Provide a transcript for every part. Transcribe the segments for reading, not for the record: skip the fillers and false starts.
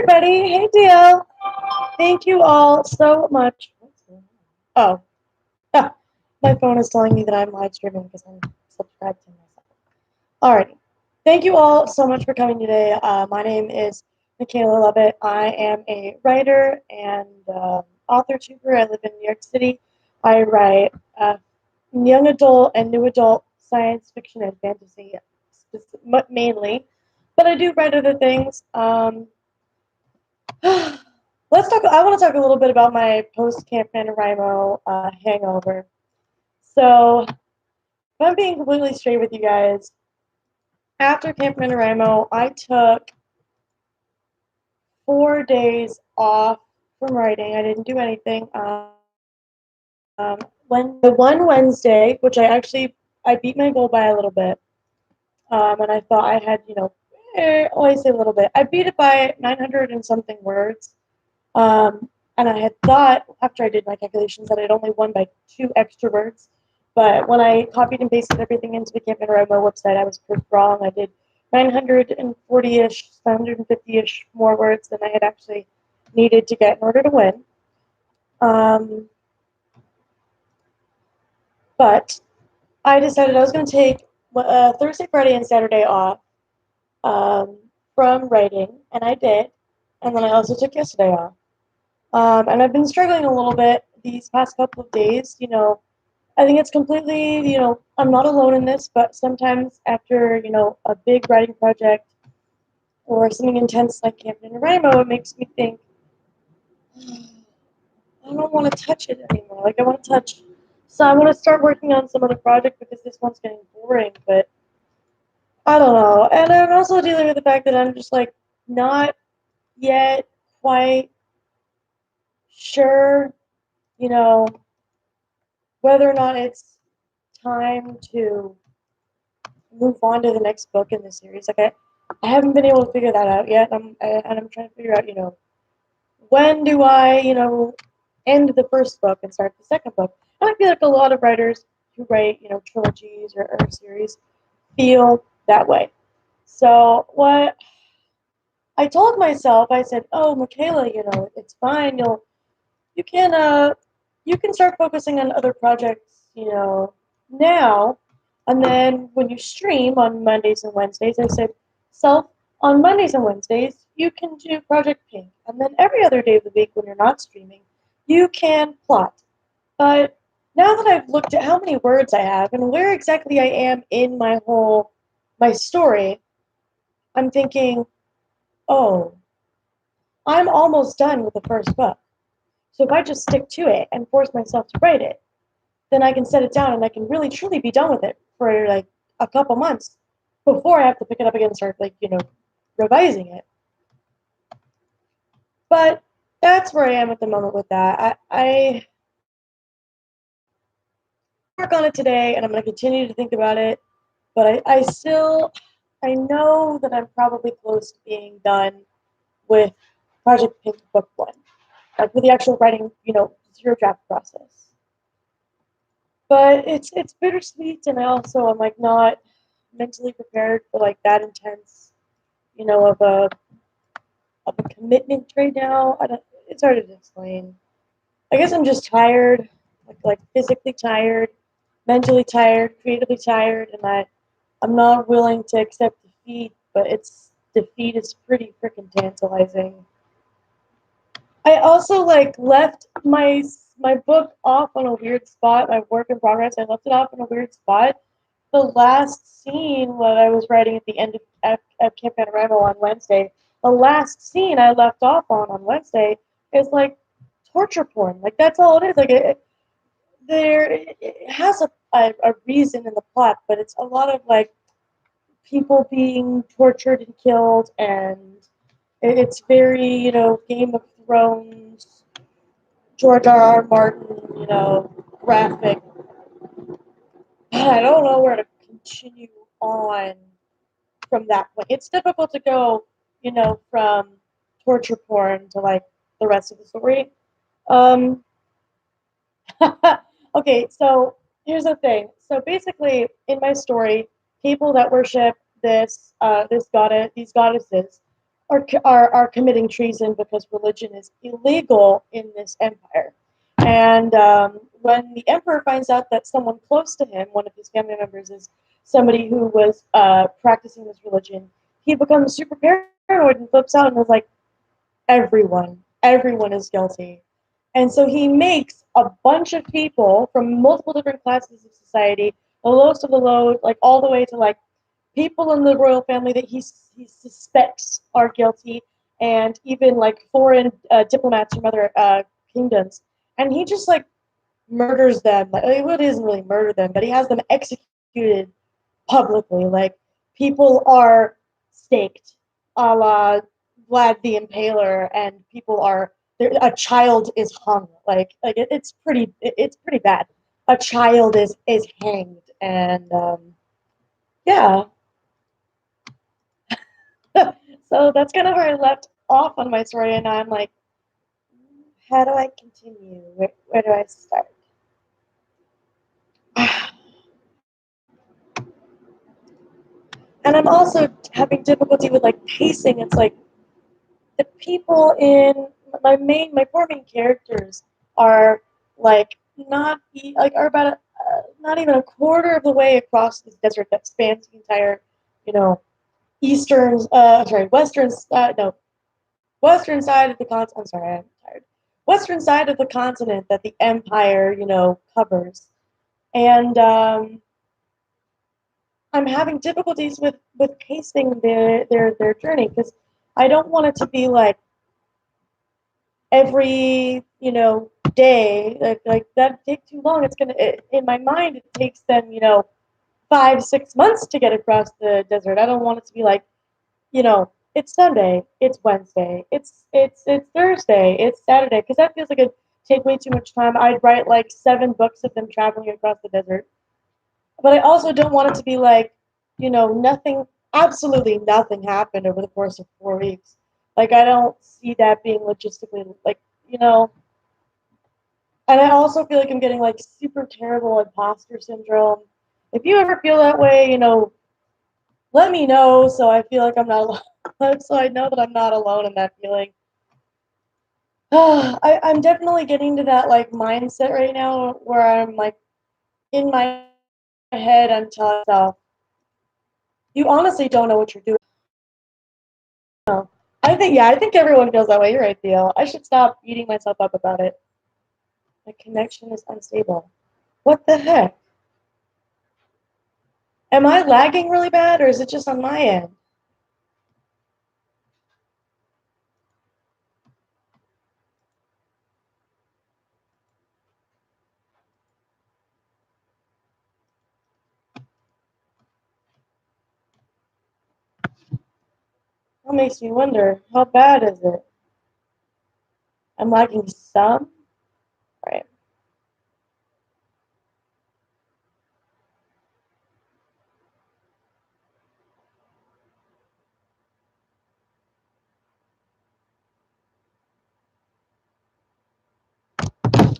everybody. Hey, Dale. Thank you all so much. Oh, ah, my phone is telling me that I'm live streaming because I'm subscribed to myself. Alrighty. Thank you all so much for coming today. My name is Michaela Lovett. I am a writer and author tuber. I live in New York City. I write young adult and new adult science fiction and fantasy mainly, but I do write other things. Let's talk. I want to talk a little bit about my post-camp NaNoWriMo hangover. So, if I'm being completely straight with you guys, after Camp NaNoWriMo, I took 4 days off from writing. I didn't do anything. When the one Wednesday, which I beat my goal by a little bit, and I thought I had, always say a little bit. I beat it by 900 and something words. And I had thought, after I did my calculations, that I'd only won by 2 extra words. But when I copied and pasted everything into the Camp NaNoWriMo website, I was proved wrong. I did 940-ish, 750-ish more words than I had actually needed to get in order to win. But I decided I was going to take Thursday, Friday, and Saturday off from writing, and I did. And then I also took yesterday off. And I've been struggling a little bit these past couple of days. I think it's completely, I'm not alone in this, but sometimes after, a big writing project or something intense like Camp NaNoWriMo, it makes me think, I don't want to touch it anymore. Like, I want to touch, so I want to start working on some other project because this one's getting boring, but I don't know. And I'm also dealing with the fact that I'm just, like, not yet quite sure, you know, whether or not it's time to move on to the next book in the series. Like I haven't been able to figure that out yet. I'm trying to figure out, when do I, end the first book and start the second book. And I feel like a lot of writers who write, trilogies or series feel that way. So what I told myself, I said, "Oh, Michaela, it's fine. You can you can start focusing on other projects, now, and then when you stream on Mondays and Wednesdays, I said, self, on Mondays and Wednesdays, you can do Project Pink, and then every other day of the week when you're not streaming, you can plot. But now that I've looked at how many words I have and where exactly I am in my story, I'm thinking, oh, I'm almost done with the first book. So if I just stick to it and force myself to write it, then I can set it down and I can really truly be done with it for like a couple months before I have to pick it up again and start revising it. But that's where I am at the moment with that. I work on it today and I'm going to continue to think about it, but I know that I'm probably close to being done with Project Pink Book 1, like with the actual writing, zero draft process. But it's bittersweet, and I also am like not mentally prepared for like that intense, of a commitment right now. I don't. It's hard to explain. I guess I'm just tired, like physically tired, mentally tired, creatively tired, and I'm not willing to accept defeat. But defeat is pretty freaking tantalizing. I also left my book off on a weird spot. My work in progress. I left it off in a weird spot. The last scene what I was writing at the end of Camp Panorama on Wednesday. The last scene I left off on Wednesday is like torture porn. Like that's all it is. Like it has a reason in the plot, but it's a lot of like people being tortured and killed, and it's very Game of Thrones, George R.R. Martin, graphic. I don't know where to continue on from that point. It's difficult to go, from torture porn to like the rest of the story. Um, okay, so here's the thing. So basically, in my story, people that worship this goddess, these goddesses, are committing treason because religion is illegal in this empire. And when the emperor finds out that someone close to him, one of his family members, is somebody who was practicing this religion, he becomes super paranoid and flips out and is like, everyone is guilty. And so he makes a bunch of people from multiple different classes of society, the lowest of the low, like all the way to like people in the royal family that he suspects are guilty, and even like foreign diplomats from other kingdoms, and he just like murders them. Like, it isn't really murder them, but he has them executed publicly. Like people are staked, a la Vlad the Impaler, and people are a child is hung. It's pretty bad. A child is hanged, and yeah, so that's kind of where I left off on my story, and I'm like, how do I continue? Where do I start? And I'm also having difficulty with like pacing. It's like the people in my four main characters are like not like are about not even a quarter of the way across this desert that spans the entire, you know, eastern sorry western no western side of the continent. I'm sorry, I'm tired. Western side of the continent that the empire, covers, and I'm having difficulties with pacing their journey because I don't want it to be like every day like that take too long. In my mind it takes them 5 6 months to get across the desert. I don't want it to be like it's Sunday, it's Wednesday, it's Thursday, it's Saturday, because that feels like it'd take way too much time. I'd write like 7 books of them traveling across the desert. But I also don't want it to be like, nothing, absolutely nothing happened over the course of 4 weeks. Like I don't see that being logistically like, and I also feel like I'm getting like super terrible imposter syndrome. If you ever feel that way, let me know so I feel like I'm not alone. So I know that I'm not alone in that feeling. I'm definitely getting to that like mindset right now where I'm like in my head I'm telling myself, you honestly don't know what you're doing. No. I think everyone feels that way. You're right, Theo. I should stop beating myself up about it. My connection is unstable. What the heck? Am I lagging really bad or is it just on my end? That makes me wonder, how bad is it? I'm lagging some? Right.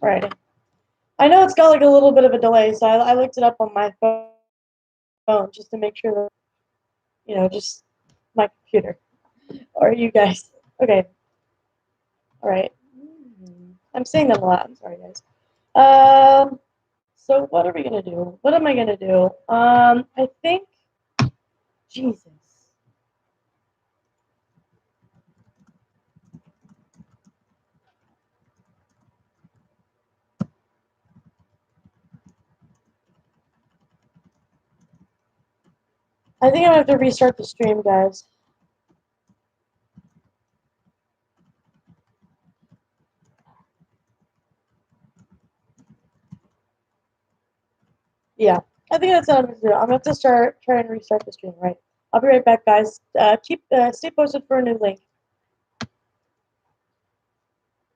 Right. I know it's got like a little bit of a delay, so I looked it up on my phone just to make sure that, just my computer. Or you guys. Okay. All right. I'm saying that a lot. I'm sorry, guys. So what are we gonna do? What am I gonna do? I think Jesus. I think I'm gonna have to restart the stream, guys. Yeah, I think that's what I'm gonna do. I'm gonna have to try and restart the stream. Right. I'll be right back, guys. Stay posted for a new link.